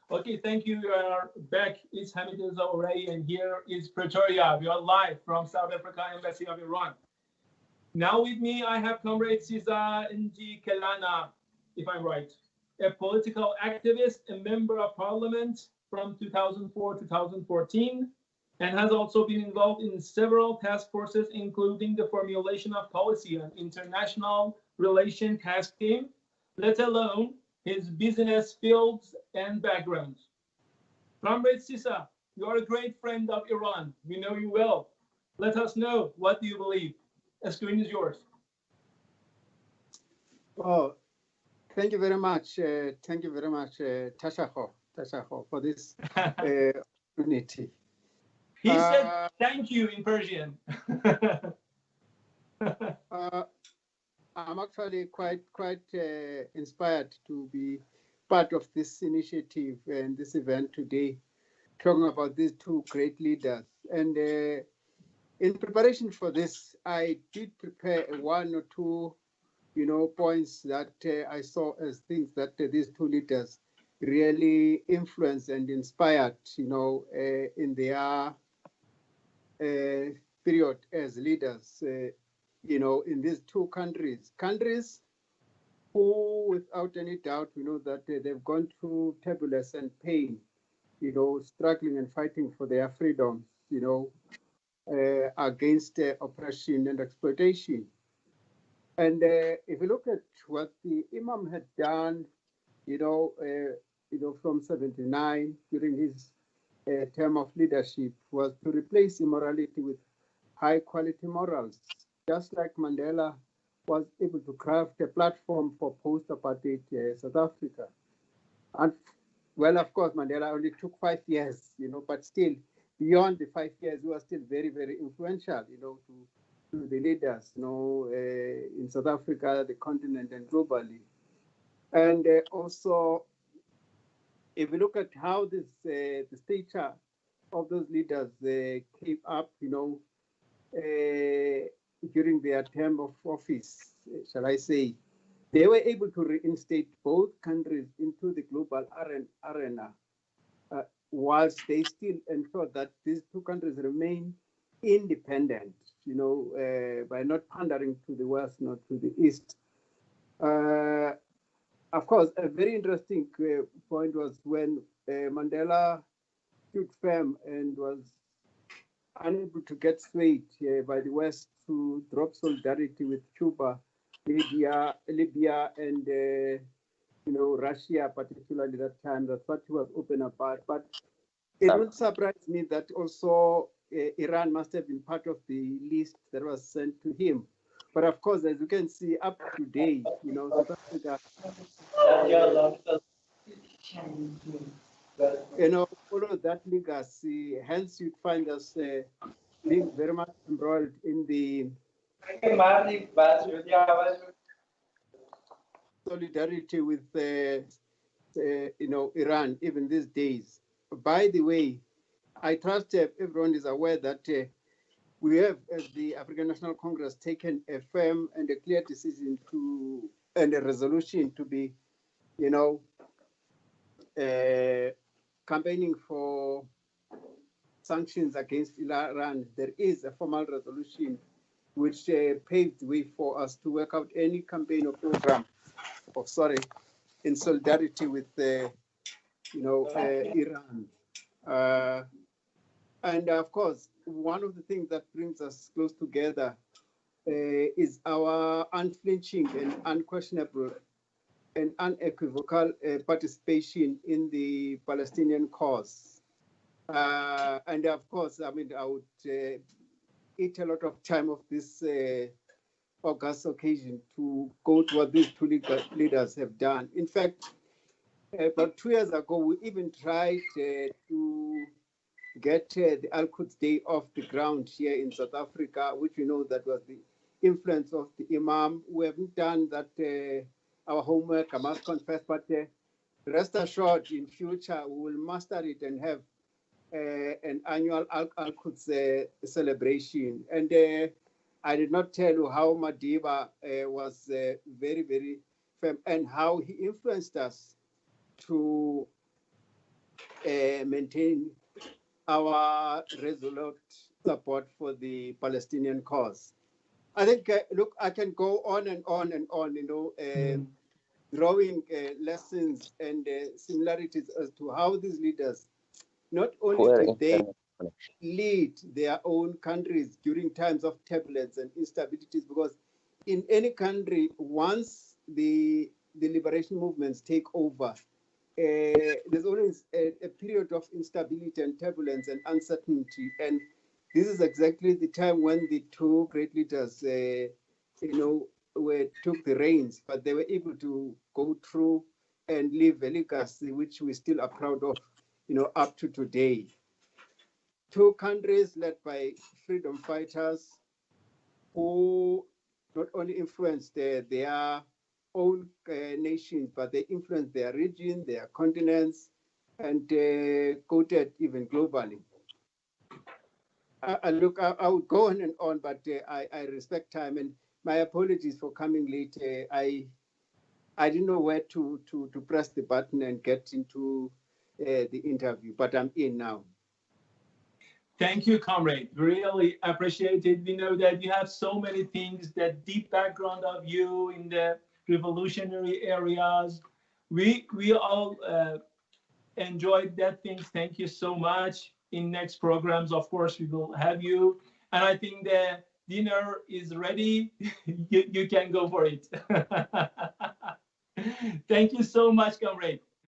Okay, thank you. We are back. It's Hamid already, and here is Pretoria. We are live from South Africa Embassy of Iran. Now with me, I have Comrade Sisa Kelana, if I'm right, a political activist, a member of parliament from 2004 to 2014, and has also been involved in several task forces, including the formulation of policy on international relation task team, let alone his business fields and backgrounds. Comrade Sisa, you are a great friend of Iran. We know you well. Let us know, what do you believe? The screen is yours. Oh, thank you very much. Thank you very much, Tashaho, for this opportunity. He said thank you in Persian. I'm actually quite inspired to be part of this initiative and this event today, talking about these two great leaders. And in preparation for this, I did prepare one or two, points that I saw as things that these two leaders really influenced and inspired, in their period as leaders, in these two countries who, without any doubt, we know that they've gone through turbulence and pain, struggling and fighting for their freedoms, against oppression and exploitation. And if you look at what the Imam had done, from 79 during his term of leadership, was to replace immorality with high quality morals, just like Mandela was able to craft a platform for post-apartheid South Africa. And well, of course, Mandela only took 5 years, but still, beyond the 5 years, he was still very, very influential, to the leaders, in South Africa, the continent, and globally. And also, if we look at how this the stature of those leaders came up, during their term of office, shall I say, they were able to reinstate both countries into the global arena, whilst they still ensured that these two countries remain independent, by not pandering to the west, nor to the east. Of course, a very interesting point was when Mandela stood firm and was unable to get swayed by the West to drop solidarity with Cuba, Libya, and Russia, particularly that time. That's what he was open about. But it would surprise me that also Iran must have been part of the list that was sent to him. But of course, as you can see, up to date, South Africa, follow that legacy. Hence, you'd find us being very much embroiled in the solidarity with Iran even these days. By the way, I trust everyone is aware that we have, as the African National Congress, taken a firm and a clear decision and a resolution to be, campaigning for sanctions against Iran. There is a formal resolution which paved the way for us to work out any campaign or program, in solidarity with Iran. And of course, one of the things that brings us close together is our unflinching and unquestionable and unequivocal participation in the Palestinian cause. And of course, I would eat a lot of time of this August occasion to go to what these two leaders have done. In fact, about 2 years ago, we even tried to get the Al-Quds Day off the ground here in South Africa, which we know that was the influence of the Imam. We haven't done that, our homework, I must confess, but rest assured, in future, we will master it and have an annual Al-Quds celebration. And I did not tell you how Madiba was very, very firm and how he influenced us to maintain our resolute support for the Palestinian cause. I think, look, I can go on and on and on, drawing lessons and similarities as to how these leaders, not only Poor did they internet connection. lead their own countries during times of turbulence and instabilities, because in any country, once the liberation movements take over, there's always a period of instability and turbulence and uncertainty. And this is exactly the time when the two great leaders, took the reins, but they were able to go through and leave a legacy which we still are proud of, up to today. Two countries led by freedom fighters who not only influenced their own nations, but they influenced their region, their continents, and quoted even globally. Look, I would go on and on, but I respect time, and my apologies for coming late. I didn't know where to press the button and get into the interview, but I'm in now. Thank you, comrade. Really appreciate it. We know that you have so many things, that deep background of you in the revolutionary areas. We all enjoyed that things. Thank you so much. In next programs, of course, we will have you. And I think the dinner is ready. You can go for it. Thank you so much, comrade.